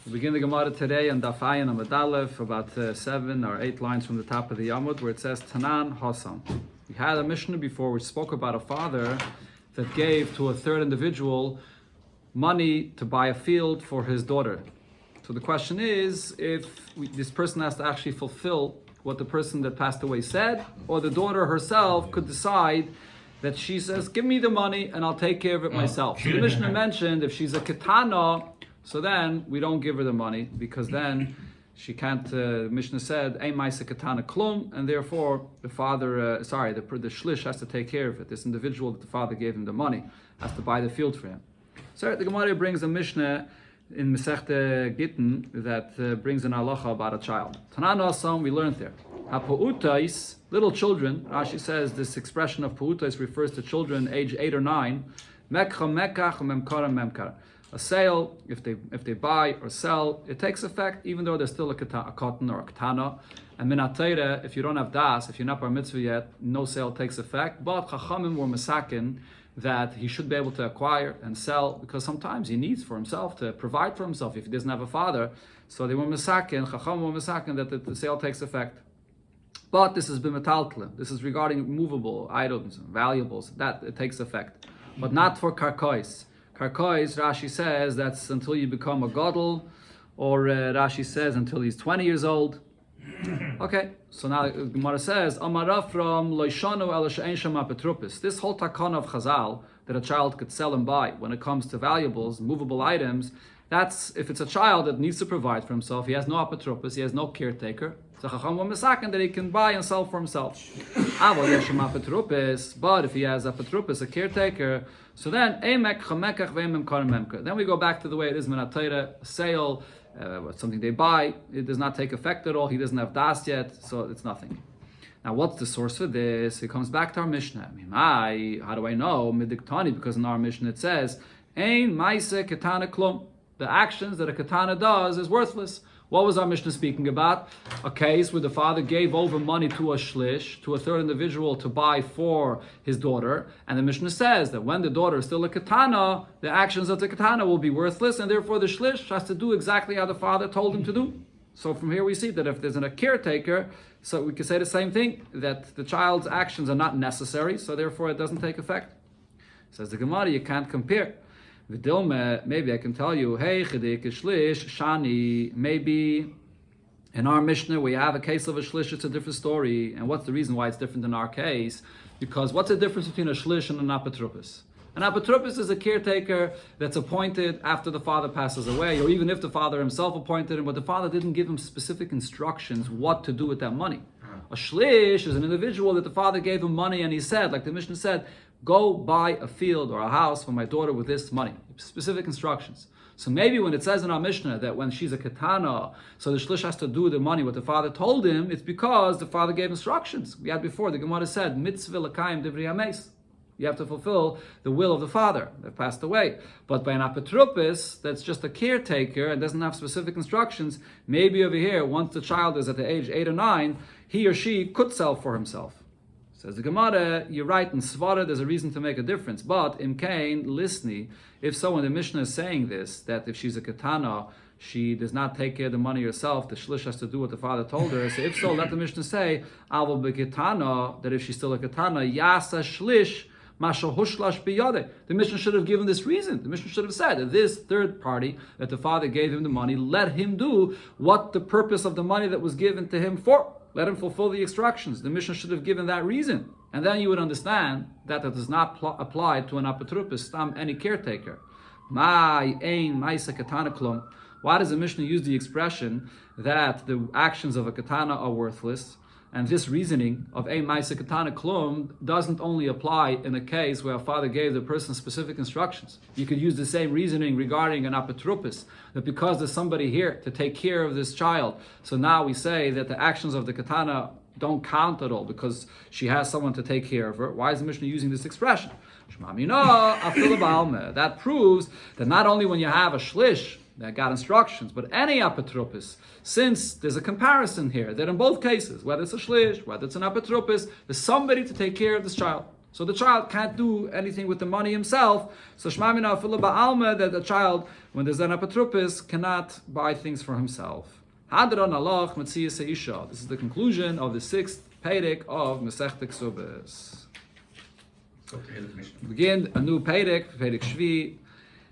We begin the Gemara today on Daf Ayin Amud Aleph, about 7 or 8 lines from the top of the Amud, where it says Tanan Hasan. We had a Mishnah before which spoke about a father that gave to a third individual money to buy a field for his daughter. So the question is, if this person has to actually fulfill what the person that passed away said, or the daughter herself could decide that she says, give me the money and I'll take care of it myself. So the Mishnah mentioned if she's a ketana, so then we don't give her the money, because then she can't, the Mishnah said, Ein Maisa Ketana Klum, and therefore the father, the shlish has to take care of it. This individual that the father gave him the money has to buy the field for him. So the Gemara brings a Mishnah in Masechta Gittin that brings an halacha about a child. Tanan Asam, we learned there. HaPa'utais, little children, Rashi says this expression of Pa'utais refers to children age 8 or 9. Mekcha mekach memkara memkar. A sale, if they buy or sell, it takes effect even though there's still a cotton or a katana. And minatayra, if you don't have das, if you're not bar mitzvah yet, no sale takes effect. But chachamim were masakin that he should be able to acquire and sell, because sometimes he needs for himself to provide for himself if he doesn't have a father. So they were masakin, chachamim were masakin that the sale takes effect. But this is b'metaltlim. This is regarding movable items, valuables, that it takes effect. But not for karkois. Karkois, Rashi says, that's until you become a gadol, or Rashi says until he's 20 years old. Okay, so now the Gemara says, Amara from Loishanu el she'en sham apetrupis. This whole takana of Chazal, that a child could sell and buy when it comes to valuables, movable items, that's if it's a child that needs to provide for himself, he has no apotropos, he has no caretaker. So Chacham wa Mesakin that he can buy and sell for himself. But if he has apotropos, a caretaker, so then then we go back to the way it is minatayra, a sale, something they buy, it does not take effect at all. He doesn't have das yet, so it's nothing. Now, what's the source for this? It comes back to our Mishnah. How do I know? Midiktani, because in our Mishnah it says, Ein maise ketana klum. The actions that a katana does is worthless. What was our Mishnah speaking about? A case where the father gave over money to a shlish, to a third individual to buy for his daughter, and the Mishnah says that when the daughter is still a katana, the actions of the katana will be worthless, and therefore the shlish has to do exactly how the father told him to do. So from here we see that if there's a caretaker, so we can say the same thing, that the child's actions are not necessary, so therefore it doesn't take effect. Says the Gemara, you can't compare. Vidilme, maybe I can tell you, hey, chedik shlish shani. Maybe in our Mishnah we have a case of a shlish, it's a different story. And what's the reason why it's different in our case? Because what's the difference between a shlish and an apotropos? An apotropos is a caretaker that's appointed after the father passes away, or even if the father himself appointed him, but the father didn't give him specific instructions what to do with that money. A shlish is an individual that the father gave him money and he said, like the Mishnah said, go buy a field or a house for my daughter with this money. Specific instructions. So maybe when it says in our Mishnah that when she's a katana, so the shlish has to do with the money what the father told him, it's because the father gave instructions. We had before, the Gemara said, mitzvah l'kayim divrei hameis. You have to fulfill the will of the father that passed away. But by an apotropos, that's just a caretaker and doesn't have specific instructions, maybe over here, once the child is at the age 8 or 9, he or she could sell for himself. Says the Gemara, you're right, in Svara there's a reason to make a difference, but in Kain, Lisni, if so, when the Mishnah is saying this, that if she's a katana, she does not take care of the money herself, the shlish has to do what the father told her. So if so, let the Mishnah say, Aval bekatana, that if she's still a katana, Yasa shlish, Masha hushlash biyade. The Mishnah should have given this reason. The Mishnah should have said that this third party, that the father gave him the money, let him do what the purpose of the money that was given to him for. Let him fulfill the instructions. The Mishnah should have given that reason. And then you would understand that it does not apply to an apotropos, any caretaker. Why does the Mishnah use the expression that the actions of a katana are worthless? And this reasoning of ein ma'aseh katana klum doesn't only apply in a case where a father gave the person specific instructions. You could use the same reasoning regarding an apotropos, that because there's somebody here to take care of this child, so now we say that the actions of the katana don't count at all because she has someone to take care of her. Why is the Mishnah using this expression? That proves that not only when you have a shlish that got instructions, but any apotropos, since there's a comparison here, that in both cases, whether it's a shlish, whether it's an apotropos, there's somebody to take care of this child. So the child can't do anything with the money himself. So Shmamina Fila Ba'alma, that the child, when there's an apotropis, cannot buy things for himself. Hadron Allah Matziyas Isha. This is the conclusion of the 6th Perek of Masechta Kesubos. Begin a new Perek, Perek Shvi.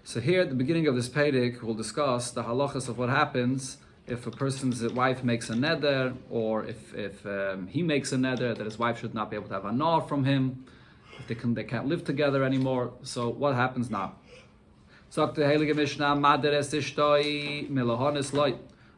So here at the beginning of this Perek, we'll discuss the halachas of what happens if a person's wife makes a neder, or if he makes a neder that his wife should not be able to have a nar from him, if they can't live together anymore. So what happens now? Sagt der Heilige Mishnah, Maderes ishtoi milahonis loy.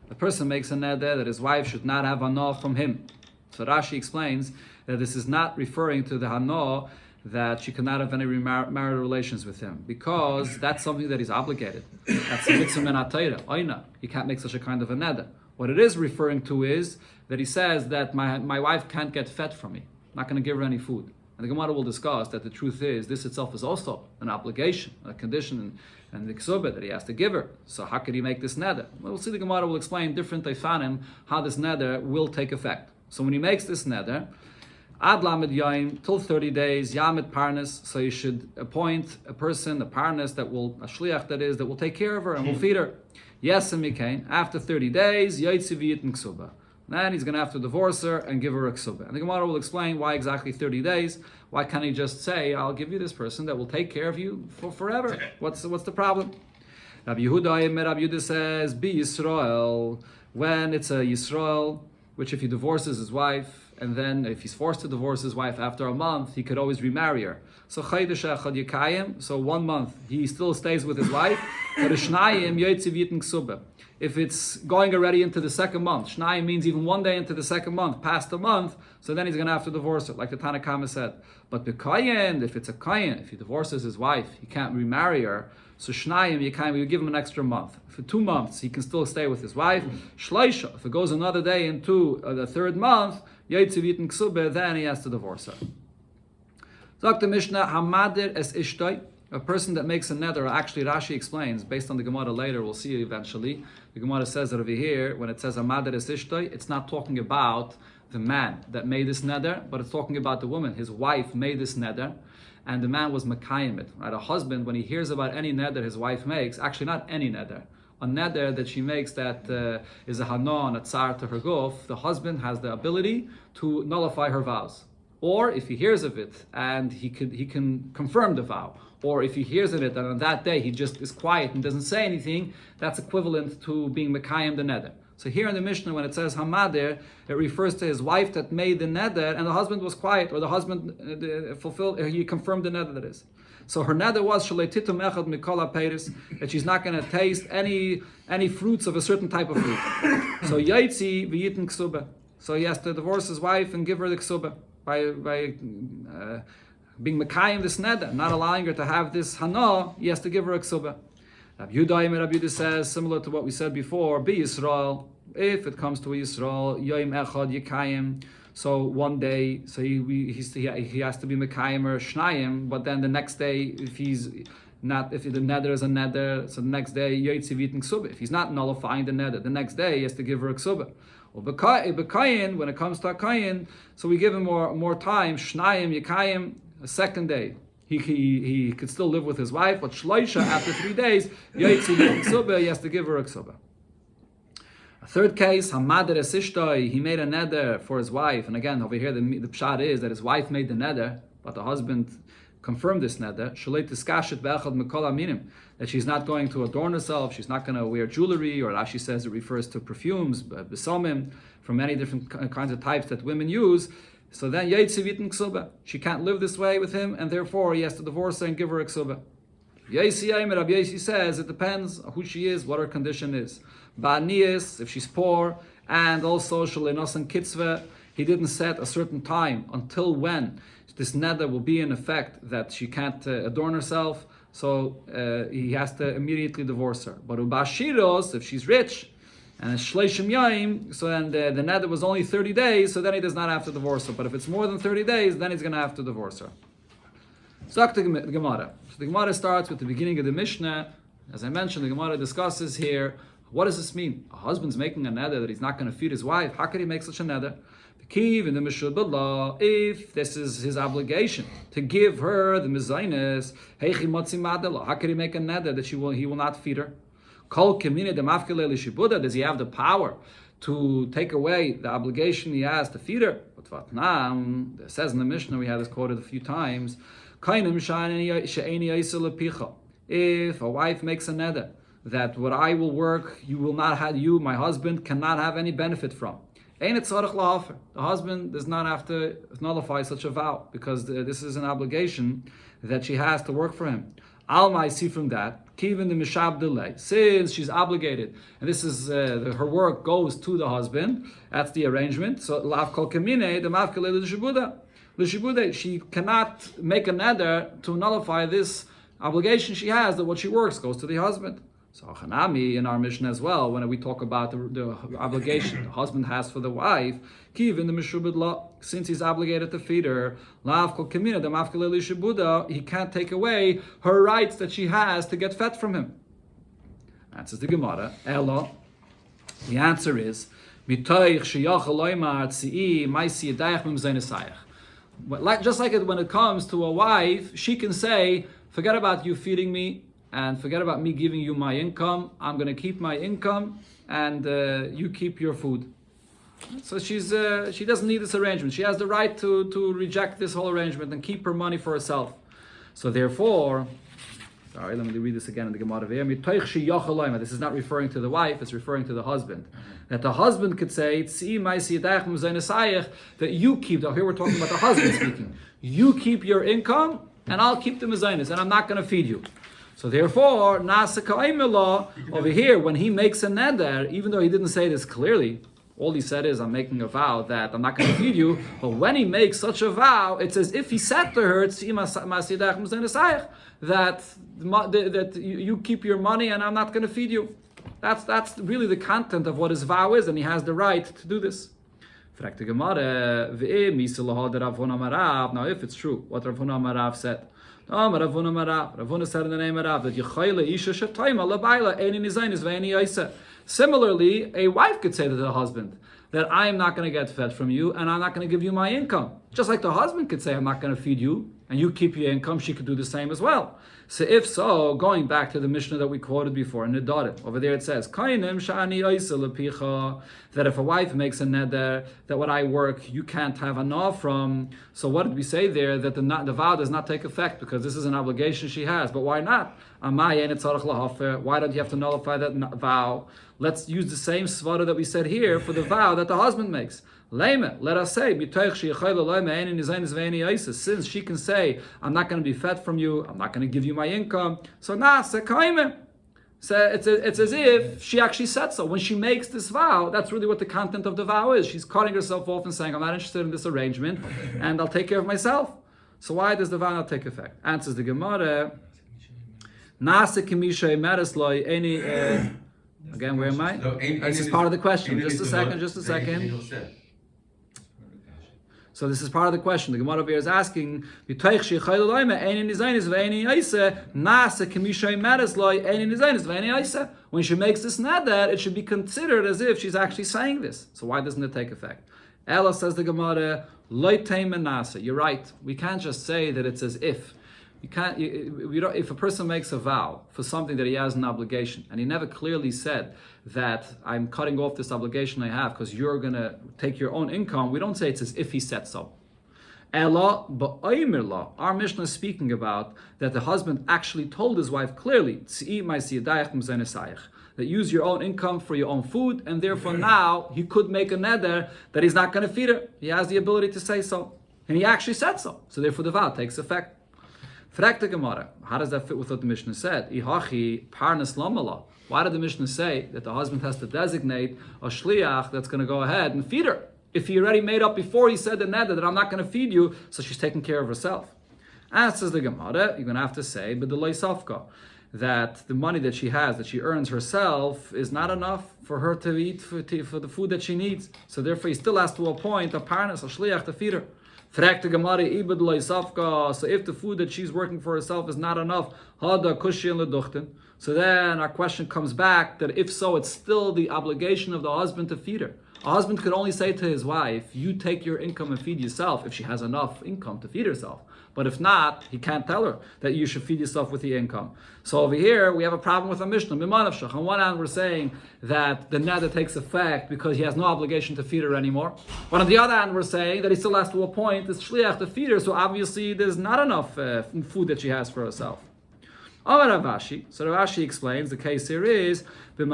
The person makes a neder that his wife should not have a nar from him. So Rashi explains that this is not referring to the hana that she cannot have any marital relations with him, because that's something that he's obligated. That's a mitzvah min ha-Torah. Oina, he can't make such a kind of a neder. What it is referring to is that he says that my wife can't get fed from me. I'm not going to give her any food. And the Gemara will discuss that the truth is this itself is also an obligation, a condition, and the kesubah that he has to give her. So how could he make this neder? Well, we'll see the Gemara will explain different teifanim how this neder will take effect. So when he makes this neder, Ad lamed yaim, till 30 days, yamid parnas, so you should appoint a person, a parnas, a shliach that is, that will take care of her and will feed her. Yes, and mikain, after 30 days, yaitzi v'yitin ksuba. Then he's going to have to divorce her and give her a ksuba. And the Gemara will explain why exactly 30 days. Why can't he just say, I'll give you this person that will take care of you for forever? What's the problem? Rabbi Yehuda says, Be Yisrael, when it's a Yisrael, which if he divorces his wife, and then if he's forced to divorce his wife after a month, he could always remarry her. So 1 month, he still stays with his wife. But if it's going already into the 2nd month, Shnayim means even 1 day into the 2nd month, past a month, so then he's going to have to divorce her, like the Tanna Kama said. But the Kayin, if it's a Kayin, if he divorces his wife, he can't remarry her, so Shnayim, you give him an extra month. For 2 months, he can still stay with his wife. Shleisha, if it goes another day into the 3rd month, then he has to divorce her. Dr. Mishnah, Hamadir es ishtoi, a person that makes a neder, actually Rashi explains, based on the Gemara later, we'll see eventually, the Gemara says that over here, when it says Hamadir es ishtoi, it's not talking about the man that made this neder, but it's talking about the woman. His wife made this neder, and the man was makayim it. Right? A husband, when he hears about any neder his wife makes, actually not any neder, a neder that she makes that is a hanon, a tsar to her guf, the husband has the ability to nullify her vows. Or if he hears of it and he can confirm the vow, or if he hears of it and on that day he just is quiet and doesn't say anything, that's equivalent to being mekayim the neder. So here in the Mishnah, when it says hamader, it refers to his wife that made the neder, and the husband was quiet, or the husband he confirmed the neder, that is. So her neder was shaletitum echad mikol peiris, that she's not going to taste any fruits of a certain type of fruit. So yaitzi v'yitin ksuba. So he has to divorce his wife and give her the ksuba by being mekayim this neder, not allowing her to have this hana. He has to give her a ksuba. Rabbi Yehuda says, similar to what we said before, Be Yisrael, if it comes to Yisrael, Yoim Echad Yikayim, so 1 day, so he has to be Mekayim or Shnayim, but then the next day, if the neder is a neder, so the next day, Yoitzivit Ksuba. If he's not nullifying the neder, the next day he has to give her a Ksuba. Or Bekayin, when it comes to Akayin, so we give him more time, Shnayim, Yikayim, a 2nd day. He could still live with his wife, but Shloisha, after 3 days, he has to give her a ksuba. A 3rd case, Hamader esishtoi, he made a neder for his wife, and again, over here the pshat is that his wife made the neder, but the husband confirmed this neder, that she's not going to adorn herself, she's not going to wear jewelry, or Rashi says it refers to perfumes, besomim, from many different kinds of types that women use. So then Yaitzivitin Ksuba. She can't live this way with him, and therefore he has to divorce her and give her a Ksuba. Rabbi Yaisi says it depends who she is, what her condition is. Ba'niyas, if she's poor, and also Shalenos and Kitzveh, he didn't set a certain time until when this neder will be in effect that she can't adorn herself, so he has to immediately divorce her. But Ubashiros, if she's rich, and it's Shleishim Yaim, so then the neder was only 30 days, so then he does not have to divorce her. But if it's more than 30 days, then he's going to have to divorce her. So the Gemara. So the Gemara starts with the beginning of the Mishnah. As I mentioned, the Gemara discusses here, what does this mean? A husband's making a neder that he's not going to feed his wife. How could he make such a neder? Kiv in the Mishul B'La, if this is his obligation to give her the mezainis, heichi motzi madela. How could he make a neder that he will not feed her? Kol kemine de mafkele lishibuda. Does he have the power to take away the obligation he has to feed her? But vatnam, it says in the Mishnah, we had this quoted a few times. If a wife makes a neder that what I will work, you will not have, you, my husband, cannot have any benefit from. The husband does not have to nullify such a vow because this is an obligation that she has to work for him. Alma, I see from that, Kivin the Mishab delay, since she's obligated, and this is her work goes to the husband. That's the arrangement. So lav kol kamine the mafkele l'shibuda. She cannot make a neder to nullify this obligation she has that what she works goes to the husband. So Hanami in our mission as well, when we talk about the obligation the husband has for the wife, Kivin the Mishubid law, since he's obligated to feed her, Lav kol kamina the mafkele l'shibuda, he can't take away her rights that she has to get fed from him. Answers the Gemara. Elo. The answer is Mitoich sheyachal loymar tzii ma'isi yadayach mimzeinesayach. Just like when it comes to a wife, she can say, forget about you feeding me and forget about me giving you my income. I'm going to keep my income and you keep your food. So she doesn't need this arrangement. She has the right to reject this whole arrangement and keep her money for herself. So therefore, sorry, let me read this again in the Gemara. This is not referring to the wife, it's referring to the husband. That the husband could say, that you keep, here we're talking about the husband speaking, you keep your income and I'll keep the mezainis and I'm not going to feed you. So therefore, over here, when he makes a neder, even though he didn't say this clearly, all he said is, I'm making a vow that I'm not going to feed you. But when he makes such a vow, it's as if he said to her, that you keep your money and I'm not going to feed you. That's really the content of what his vow is, and he has the right to do this. Now, if it's true, what Rav Huna Amarav said, Rav Huna said in the name of Rav that similarly, a wife could say to the husband that I am not going to get fed from you and I'm not going to give you my income. Just like the husband could say I'm not going to feed you and you keep your income, she could do the same as well. So if so, going back to the Mishnah that we quoted before in Nedarim, over there it says, that if a wife makes a neder, that what I work, you can't have anah from. So what did we say there? That the vow does not take effect because this is an obligation she has. But why not? Why don't you have to nullify that vow? Let's use the same svara that we said here for the vow that the husband makes. Let us say, since she can say, I'm not going to be fed from you, I'm not going to give you my income, so it's as if she actually said so. When she makes this vow, that's really what the content of the vow is. She's cutting herself off and saying, I'm not interested in this arrangement, and I'll take care of myself. So why does the vow not take effect? Answers the Gemara. Again, where am I? This is part of the question. Just a second. So this is part of the question. The Gemara over here is asking, when she makes this neder, it should be considered as if she's actually saying this. So why doesn't it take effect? Ella says the Gemara, you're right. We can't just say that it's as if. You can't. If a person makes a vow for something that he has an obligation, and he never clearly said that I'm cutting off this obligation I have because you're going to take your own income, we don't say it's as if he said so. Ella, but our Mishnah is speaking about that the husband actually told his wife clearly that use your own income for your own food, and therefore now he could make a neder that he's not going to feed her. He has the ability to say so, and he actually said so. So therefore the vow takes effect. How does that fit with what the Mishnah said? Why did the Mishnah say that the husband has to designate a shliach that's going to go ahead and feed her? If he already made up before he said the neder that I'm not going to feed you, so she's taking care of herself. Answers the Gemara, you're going to have to say, but the leisafka, that the money that she has, that she earns herself, is not enough for her to eat for the food that she needs. So therefore he still has to appoint a parnas, a shliach to feed her. So if the food that she's working for herself is not enough, So then our question comes back that if so, it's still the obligation of the husband to feed her. A husband could only say to his wife, you take your income and feed yourself if she has enough income to feed herself. But if not, he can't tell her that you should feed yourself with the income. So over here, we have a problem with a Mishnah. On one hand, we're saying that the neder takes effect because he has no obligation to feed her anymore. But on the other hand, we're saying that he still has to appoint this shliach to feed her, so obviously there's not enough food that she has for herself. Rav Ashi. So Rav Ashi explains, the case here is, her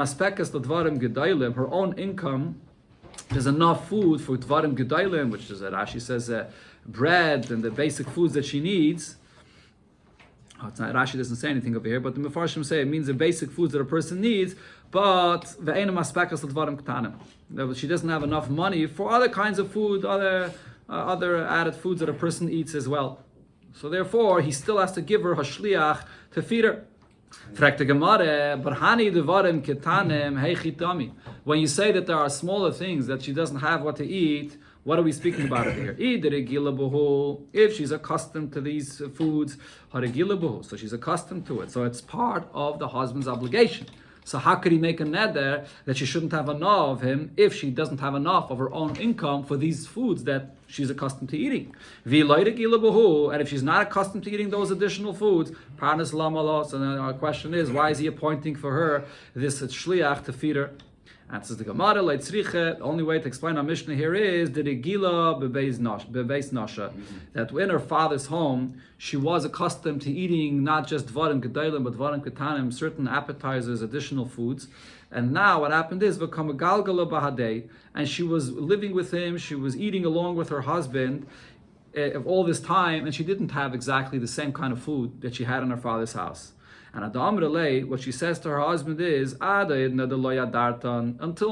own income, there's enough food for dvarim gedailim, which is, Rashi says, bread and the basic foods that she needs. It's not, Rashi doesn't say anything over here, but the Mefarshim say it means the basic foods that a person needs, but she doesn't have enough money for other kinds of food, other added foods that a person eats as well. So therefore, he still has to give her hashliach to feed her. When you say that there are smaller things that she doesn't have what to eat, what are we speaking about it here? If she's accustomed to these foods, so she's accustomed to it. So it's part of the husband's obligation. So how could he make a neder that she shouldn't have enough of him if she doesn't have enough of her own income for these foods that she's accustomed to eating? And if she's not accustomed to eating those additional foods, so then our question is, why is he appointing for her this shliach to feed her? Answers the Gemara, the only way to explain our Mishnah here is that in her father's home, she was accustomed to eating not just dvarim gedailim, but dvarim ketanim, certain appetizers, additional foods. And now what happened is, and she was living with him, she was eating along with her husband all this time, and she didn't have exactly the same kind of food that she had in her father's house. And what she says to her husband is, until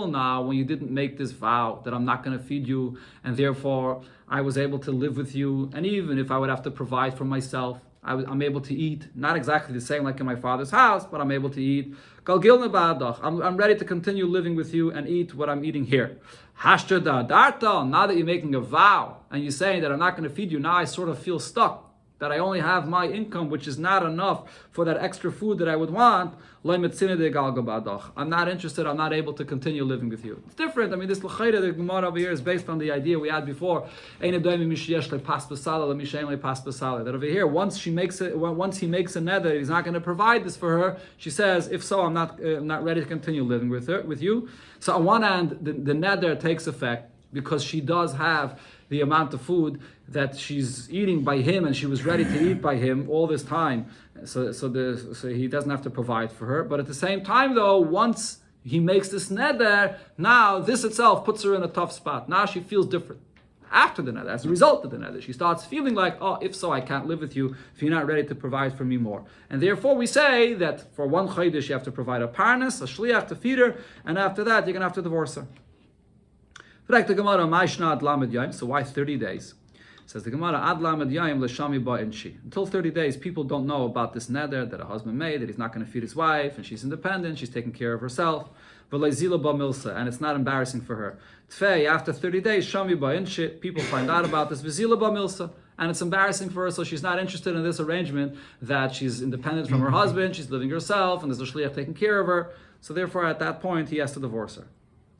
now, when you didn't make this vow that I'm not going to feed you, and therefore I was able to live with you, and even if I would have to provide for myself, I'm able to eat, not exactly the same like in my father's house, but I'm able to eat. I'm ready to continue living with you and eat what I'm eating here. Now that you're making a vow, and you're saying that I'm not going to feed you, now I sort of feel stuck, that I only have my income, which is not enough for that extra food that I would want. I'm not interested, I'm not able to continue living with you. It's different. I mean, this l'chayda, the Gemara over here is based on the idea we had before. That over here, once he makes a neder, he's not going to provide this for her. She says, if so, I'm not ready to continue living with you. So on one hand, the neder takes effect because she does have the amount of food that she's eating by him, and she was ready to eat by him all this time. So he doesn't have to provide for her. But at the same time, though, once he makes this neder, now this itself puts her in a tough spot. Now she feels different. After the neder, as a result of the neder, she starts feeling like, oh, if so, I can't live with you if you're not ready to provide for me more. And therefore we say that for one chodesh you have to provide a parnas, a shliach to feed her, and after that you're going to have to divorce her. So why 30 days? Says the Gemara, Ad lamed yayim l'shami ba'inshi. Until 30 days, people don't know about this neder that a husband made, that he's not going to feed his wife, and she's independent, she's taking care of herself. And it's not embarrassing for her. Tfei, after 30 days, shami ba'inshi, people find out about this, v'zila ba'milsa, and it's embarrassing for her, so she's not interested in this arrangement that she's independent from her husband, she's living herself, and there's a shliach taking care of her. So therefore, at that point, he has to divorce her.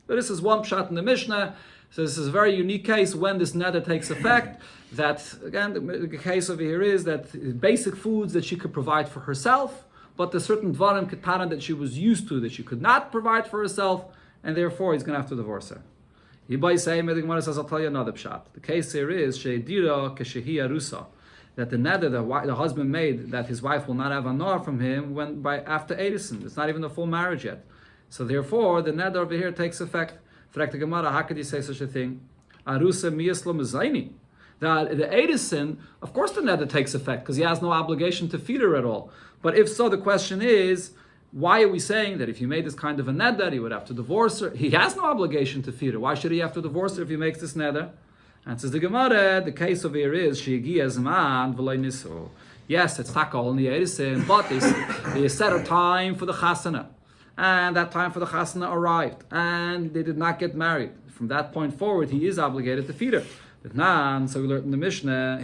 But this is one pshat in the Mishnah. So this is a very unique case when this neder takes effect. That, again, the case over here is that basic foods that she could provide for herself, but there's certain dvarim ketanim that she was used to that she could not provide for herself, and therefore he's going to have to divorce her. Yibai saying, the Gemara says, I'll tell you another pshat. The case here is she'edira keshehi arusa, that the neder the husband made that his wife will not have anor from him after Edison. It's not even a full marriage yet. So therefore, the neder over here takes effect. The Gemara, how could you say such a thing? Arusa miyaslo mezayni. The Edison, of course the neder takes effect because he has no obligation to feed her at all. But if so, the question is, why are we saying that if he made this kind of a neder, he would have to divorce her? He has no obligation to feed her. Why should he have to divorce her if he makes this neder? And says the Gemara, the case over here is she'giya zman v'lo nisu. Yes, it's taka only Edison, but they set a time for the chasana. And that time for the chasana arrived, and they did not get married. From that point forward, he is obligated to feed her. So we learned in the Mishnah,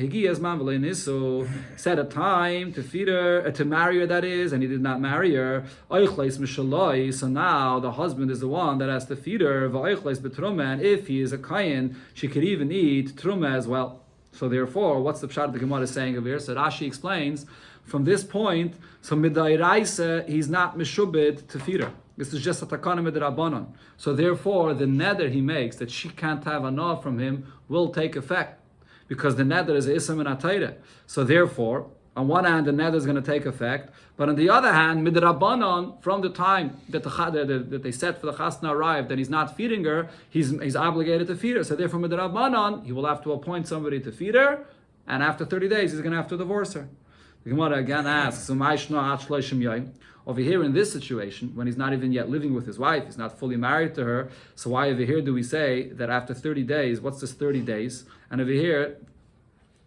set a time to feed her, to marry her, that is, and he did not marry her. So now the husband is the one that has to feed her. And if he is a kayin, she could even eat truma as well. So therefore, what's the pshat the Gemara is saying over here? So Rashi explains, from this point, so midairaisa, he's not mishubed to feed her. This is just a takana midrabanan. So therefore, the neder he makes that she can't have anah from him will take effect, because the neder is a isam and atayre. So therefore, on one hand, the neder is going to take effect, but on the other hand, midrabanan, from the time that that they set for the chasna arrived, that he's not feeding her, he's obligated to feed her. So therefore, midrabanan, he will have to appoint somebody to feed her, and after 30 days, he's going to have to divorce her. The Gemara again asks, over here in this situation, when he's not even yet living with his wife, he's not fully married to her, so why over here do we say that after 30 days, what's this 30 days? And over here,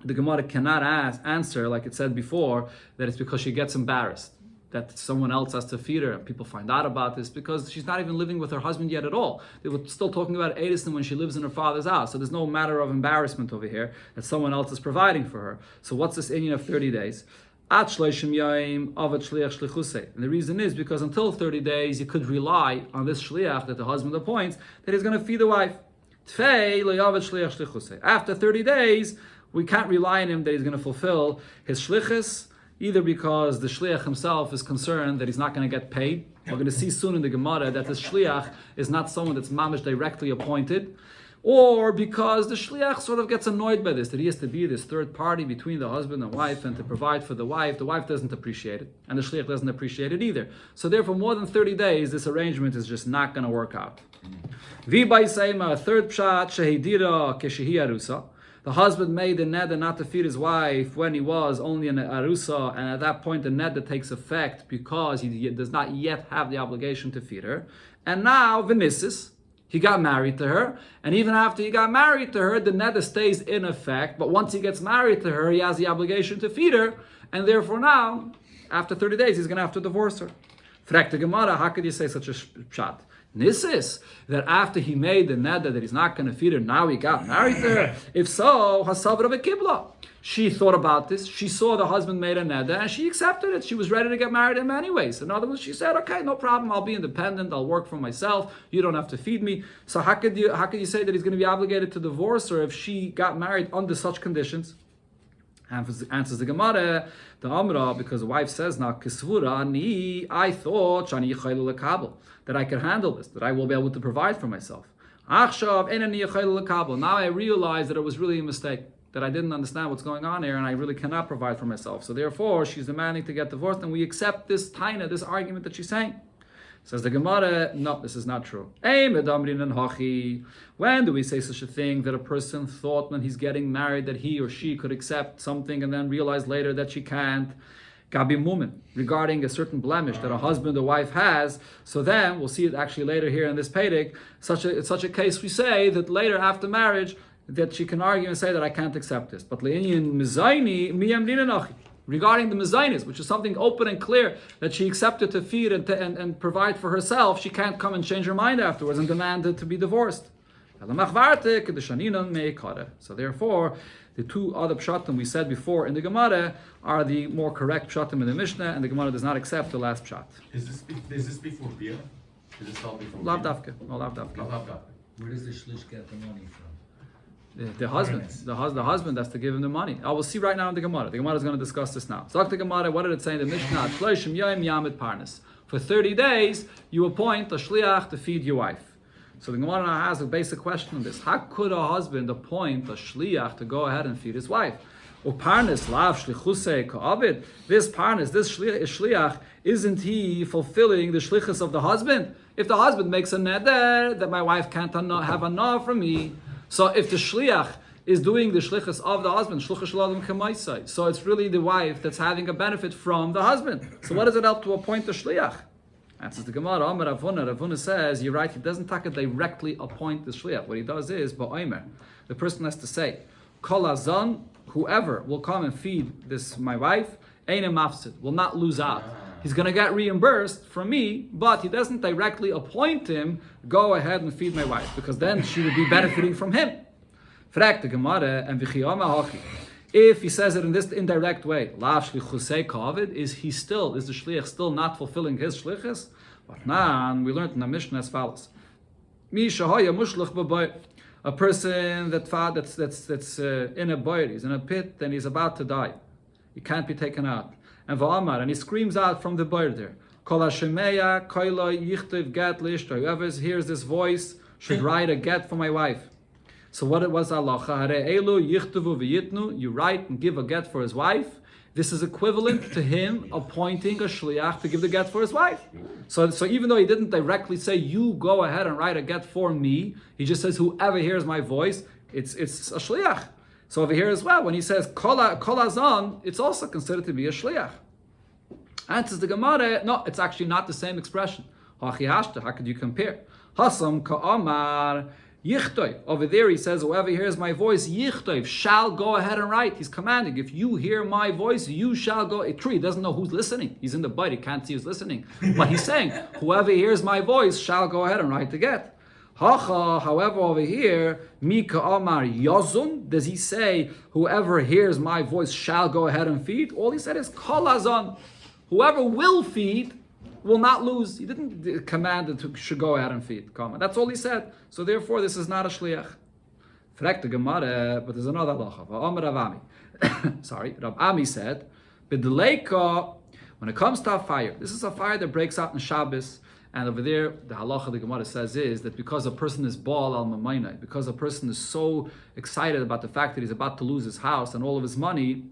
the Gemara cannot answer, like it said before, that it's because she gets embarrassed, that someone else has to feed her, and people find out about this, because she's not even living with her husband yet at all. They were still talking about Edison when she lives in her father's house, so there's no matter of embarrassment over here, that someone else is providing for her. So what's this Indian of 30 days? And the reason is because until 30 days, you could rely on this shliach that the husband appoints, that he's going to feed the wife. After 30 days, we can't rely on him that he's going to fulfill his shlichus, either because the shliach himself is concerned that he's not going to get paid. We're going to see soon in the Gemara that this shliach is not someone that's mamish directly appointed, or because the shliach sort of gets annoyed by this, that he has to be this third party between the husband and wife and to provide for the wife. The wife doesn't appreciate it, and the shliach doesn't appreciate it either. So therefore, more than 30 days, this arrangement is just not going to work out. V'bay seima, third pshat, shehidira keshehi arusa. The husband made the neder not to feed his wife when he was only an arusa, and at that point the neder takes effect because he does not yet have the obligation to feed her. And now, v'nisis, he got married to her, and even after he got married to her, the neder stays in effect, but once he gets married to her, he has the obligation to feed her, and therefore now, after 30 days, he's going to have to divorce her. Frek the Gemara, how could you say such a pshat? Nisis, that after he made the neder that he's not going to feed her, now he got married to her. If so, hasavra v'kibla. She thought about this, she saw the husband made a neder, and she accepted it. She was ready to get married to him anyways. In other words, she said, okay, no problem, I'll be independent, I'll work for myself, you don't have to feed me. So how could you say that he's going to be obligated to divorce her if she got married under such conditions? Answers the Gemara, the Amra, because the wife says now, Kesvura ni, I thought shani yechaylu lekabel, that I could handle this, that I will be able to provide for myself. Achshav enani yechaylu lekabel. Now I realize that it was really a mistake, that I didn't understand what's going on here, and I really cannot provide for myself. So therefore, she's demanding to get divorced, and we accept this taina, this argument that she's saying. Says the Gemara, no, this is not true. When do we say such a thing, that a person thought when he's getting married that he or she could accept something and then realize later that she can't? Gabi mumin, regarding a certain blemish that a husband or wife has. So then, we'll see it actually later here in this Pedic, such a case we say that later after marriage, that she can argue and say that I can't accept this. But le'inyan mizaini miyam dinanachi. Regarding the mezainis, which is something open and clear that she accepted to feed and provide for herself, she can't come and change her mind afterwards and demand it to be divorced. So therefore, the two other pshatim we said before in the Gemara are the more correct pshatim in the Mishnah, and the Gemara does not accept the last pshat. Is this before Bia? Is this all before Lav dafka. No, lav dafka. Where does the shlish get the money from? The husband has to give him the money. I will see right now in the Gemara. The Gemara is going to discuss this now. So the Gemara, what did it say in the Mishnah? For 30 days, you appoint a shliach to feed your wife. So the Gemara now has a basic question on this. How could a husband appoint a shliach to go ahead and feed his wife? This parnas, this shliach, isn't he fulfilling the shlichus of the husband? If the husband makes a neder that my wife can't have anah from me, so if the shliach is doing the shlichus of the husband, shluchas shaladim kamaisai, so it's really the wife that's having a benefit from the husband. So what does it help to appoint the shliach? Answers the Gemara, Amar Ravuna says, you're right, he doesn't directly appoint the shliach. What he does is, ba'omer, the person has to say, kol hazan, whoever will come and feed this, my wife, ein mafsid, will not lose out. He's going to get reimbursed from me, but he doesn't directly appoint him, go ahead and feed my wife, because then she would be benefiting from him. Frag the Gemara and v'chiyama hachi. If he says it in this indirect way, lav shlichusei kavid, is the shliach still not fulfilling his shlichus? But now we learned in the Mishnah as follows: Mi shahaya mushlach b'bayit. A person that's in a bayit, he's in a pit, and he's about to die. He can't be taken out. And v'amar, and he screams out from the bayit there, Kol hashemeya koilo yichtiv get lishto. Whoever hears this voice should write a get for my wife. So what it was halacha? Hare elu yichtavu v'yitnu. You write and give a get for his wife. This is equivalent to him appointing a shliach to give the get for his wife. So even though he didn't directly say, you go ahead and write a get for me, he just says, whoever hears my voice, it's a shliach. So over here as well, when he says kol hazan, it's also considered to be a shliach. Answers the Gemara, no, it's actually not the same expression. How could you compare? Hasam ka'amar yichtov. Over there he says, whoever hears my voice, yichtov, shall go ahead and write. He's commanding, if you hear my voice, you shall go. True, he doesn't know who's listening. He's in the bite, he can't see who's listening. But he's saying, whoever hears my voice shall go ahead and write the get. However, over here, Mika Amar Yazun, does he say, whoever hears my voice shall go ahead and feed? All he said is Kol Hazan. Whoever will feed will not lose. He didn't command it to go ahead and feed. That's all he said. So therefore, this is not a shliach. Frek the Gemara, but there's another halacha. Sorry, Rav Ami said, B'deleika, when it comes to a fire, this is a fire that breaks out in Shabbos, and over there, the halacha the Gemara says is that because a person is ba'al al mamaynai, because a person is so excited about the fact that he's about to lose his house and all of his money,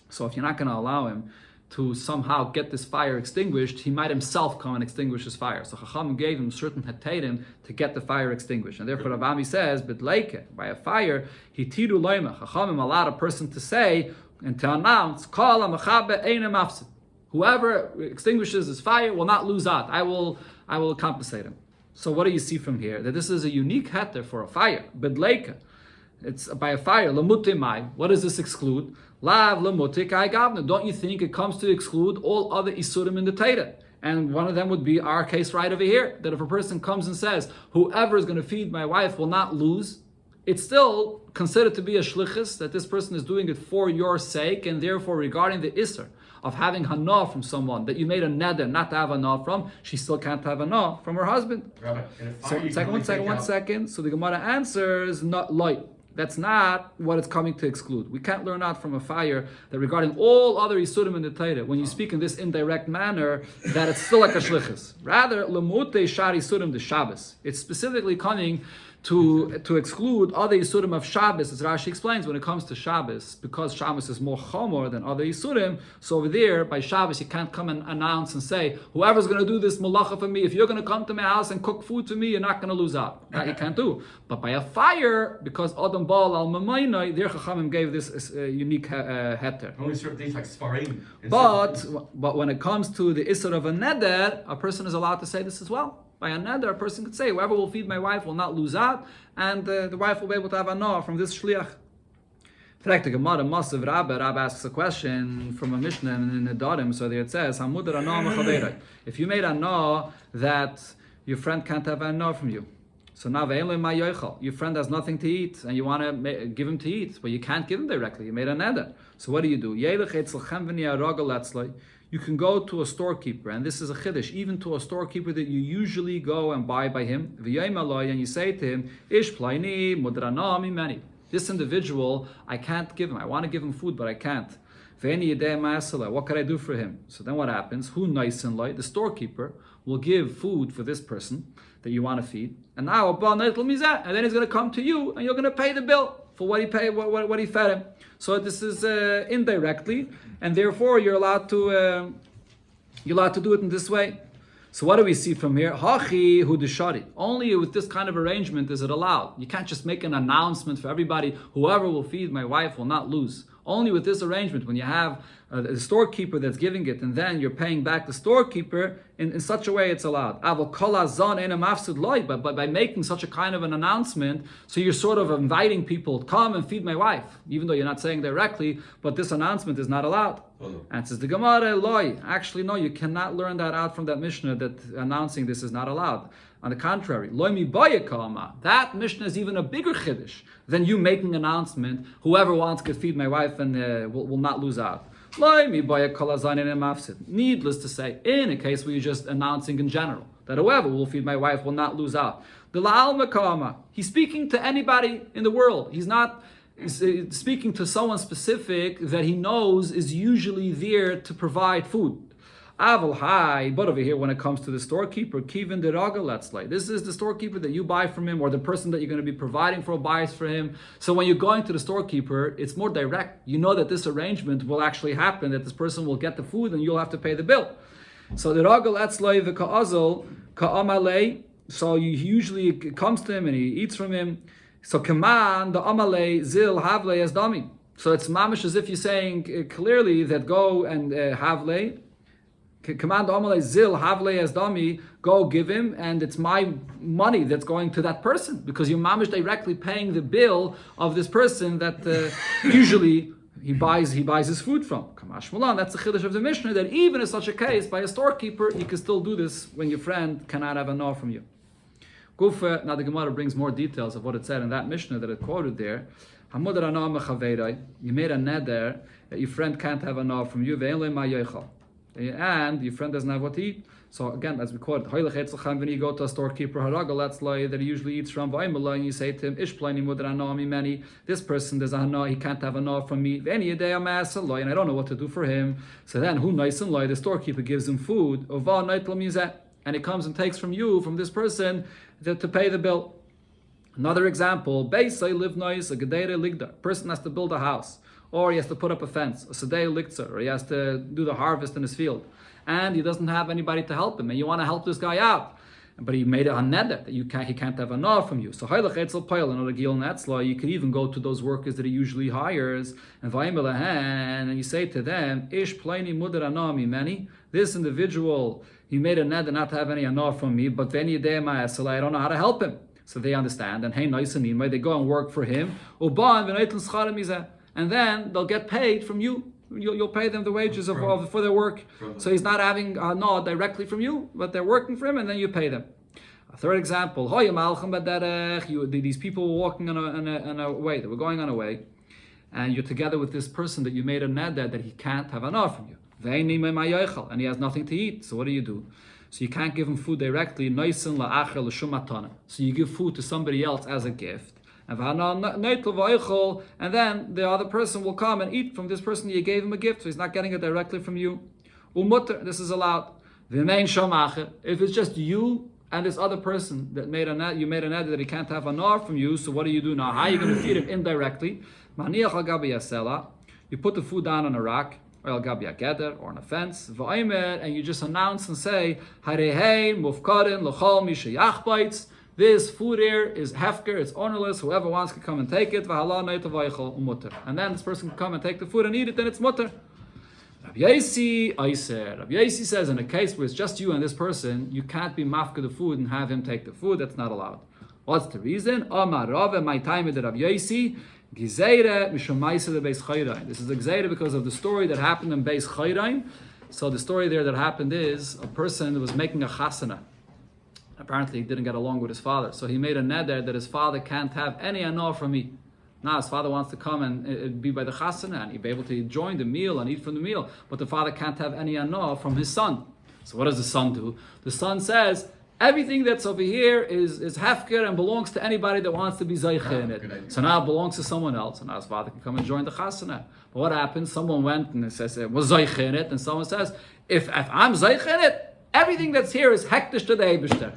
so if you're not going to allow him to somehow get this fire extinguished, he might himself come and extinguish his fire. So Chacham gave him certain heterim to get the fire extinguished. And therefore Rav Ami says, B'dleike, by a fire, hitiru loima. Chachamim allowed a person to say and to announce, Kol ha'mechabe eina mafsid. Whoever extinguishes his fire will not lose out. I will compensate him. So what do you see from here? That this is a unique heter for a fire. B'dleike. It's by a fire. Lamutimai. What does this exclude? Lav lamutik gavna. Don't you think it comes to exclude all other isurim in the Torah? And one of them would be our case right over here. That if a person comes and says, whoever is going to feed my wife will not lose, it's still considered to be a shlichus, that this person is doing it for your sake, and therefore regarding the isser of having hana from someone that you made a neder not to have hana from, she still can't have hana from her husband. Rabbi, One second. So the Gemara answers, not light. That's not what it's coming to exclude. We can't learn out from a fire that regarding all other isurim in the Torah, when you speak in this indirect manner, that it's still like a shlichus. Rather, lemute shar isurim de Shabbos. It's specifically coming to exclude other isurim of Shabbos, as Rashi explains, when it comes to Shabbos, because Shabbos is more chomor than other isurim. So over there, by Shabbos, you can't come and announce and say, whoever's going to do this malacha for me, if you're going to come to my house and cook food for me, you're not going to lose out. That you can't do. But by a fire, because Adam Baal al Mamaynai, there Chachamim gave this unique heter. Only certain things like Sfarim. But when it comes to the isser of a neder, a person is allowed to say this as well. By a neder, a person could say, whoever will feed my wife will not lose out, and the wife will be able to have a no from this shliach. Frag the Gemara, Masav Rabba asks a question from a Mishnah in the Darim, so there it says, Hamudar ano mechaberei. If you made a no that your friend can't have a no from you, so now your friend has nothing to eat, and you want to give him to eat, but you can't give him directly. You made a neder. So what do? You can go to a storekeeper, and this is a chiddush, even to a storekeeper that you usually go and buy by him, and you say to him, Ish plaini mudrana mimeni. This individual, I can't give him. I want to give him food, but I can't. What could I do for him? So then what happens? Who nice and light? The storekeeper will give food for this person that you want to feed, and now and then he's going to come to you, and you're going to pay the bill for what he paid, what he fed him. So this is indirectly, and therefore you're allowed to do it in this way. So what do we see from here? Hachi hu deshari. Only with this kind of arrangement is it allowed. You can't just make an announcement for everybody. Whoever will feed my wife will not lose. Only with this arrangement, when you have a storekeeper that's giving it, and then you're paying back the storekeeper, in such a way it's allowed. But by making such a kind of an announcement, so you're sort of inviting people, come and feed my wife, even though you're not saying directly, but this announcement is not allowed. Answers the Gemara, loy. Actually, no, you cannot learn that out from that Mishnah, that announcing this is not allowed. On the contrary, loimi baya kama. That Mishnah is even a bigger chiddush than you making an announcement. Whoever wants could feed my wife and will not lose out. Loimi baya kala zayin and mafsid. Needless to say, in a case where you're just announcing in general that whoever will feed my wife will not lose out. The la'al makama. He's speaking to anybody in the world. He's speaking to someone specific that he knows is usually there to provide food. Aval hai, but over here when it comes to the storekeeper, kivin deraga, let's say. This is the storekeeper that you buy from him, or the person that you're going to be providing for buys for him. So when you're going to the storekeeper, it's more direct. You know that this arrangement will actually happen, that this person will get the food and you'll have to pay the bill. So deraga, let's say, the ka'azal, ka'amalei. So he usually comes to him and he eats from him. So kaman, the amalei, zil, havlei, as dami. So it's mamish as if you're saying clearly that go and havlei, command Amalei Zil Havle as Dami, go give him, and it's my money that's going to that person because you're mamish directly paying the bill of this person that usually he buys his food from. Kamash Mulan, that's the chiddush of the Mishnah, that even in such a case by a storekeeper, you can still do this when your friend cannot have a no from you. Gufa, now the Gemara brings more details of what it said in that Mishnah that it quoted there. You made a neder that your friend can't have a no from you, and your friend doesn't have what to eat. So again, as we quote, when you go to a storekeeper, let's lie that he usually eats from, and you say to him, this person does he can't have a no from me, and I don't know what to do for him. So then, who nice and lie, the storekeeper gives him food, and he comes and takes from you, from this person, to pay the bill. Another example, live nice, a gedere ligda. Person has to build a house, or he has to put up a fence, a sedei liktzer, or he has to do the harvest in his field, and he doesn't have anybody to help him, and you want to help this guy out, but he made it a neder that he can't have a no from you. So you could even go to those workers that he usually hires, and you say to them, Ish plaini mudar anami many. This individual, he made a neder not to have any no from me, but I don't know how to help him. So they understand, and hey, nice and they go and work for him, and then they'll get paid from you. You'll pay them the wages for their work. So he's not having a no directly from you, but they're working for him, and then you pay them. A third example, these people were walking on a way, they were going on a way, and you're together with this person that you made a neder that he can't have a no from you. And he has nothing to eat. So what do? So you can't give him food directly. So you give food to somebody else as a gift. And then the other person will come and eat from this person you gave him a gift. So he's not getting it directly from you. This is allowed. If it's just you and this other person that you made a neder that he can't have a nar from you, so what do you do now? How are you going to feed him indirectly? You put the food down on a rock, or on a fence, and you just announce and say, this food here is hefker, it's ownerless, whoever wants can come and take it, and then this person can come and take the food and eat it, then it's mutter. Rabbi Yosi says, in a case where it's just you and this person, you can't be mafka the food and have him take the food, that's not allowed. What's the reason? My time with Rabbi Yosi, this is the Gzeira because of the story that happened in Beis Chayrain. So the story there that happened is a person was making a chasana. Apparently he didn't get along with his father. So he made a neder that his father can't have any anor from me. Now his father wants to come and be by the chasana and he'd be able to join the meal and eat from the meal. But the father can't have any anor from his son. So what does the son do? The son says, everything that's over here is hefker and belongs to anybody that wants to be zeicha in it. So now it belongs to someone else, and now his father can come and join the chasana. But what happens? Someone went and says it was zeicha in it, and someone says, if I'm zeicha in it, everything that's here is hektish to the Eibishter.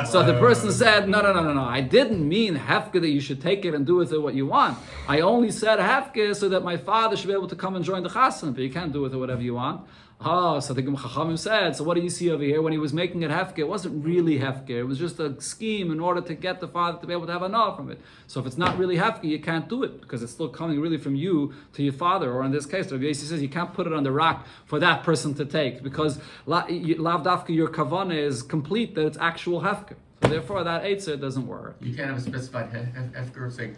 So the person said, no, I didn't mean hefker that you should take it and do with it what you want. I only said hefker so that my father should be able to come and join the chasana, but you can't do with it whatever you want. So the Chachamim said, so what do you see over here? When he was making it hefker, it wasn't really hefker. It was just a scheme in order to get the father to be able to have a no from it. So if it's not really hefker, you can't do it because it's still coming really from you to your father. Or in this case, Rabbi Yosi says you can't put it on the rock for that person to take because lav dafka your kavanah is complete that it's actual hefker. So therefore, that eitzah doesn't work. You can't have a specified hefker, say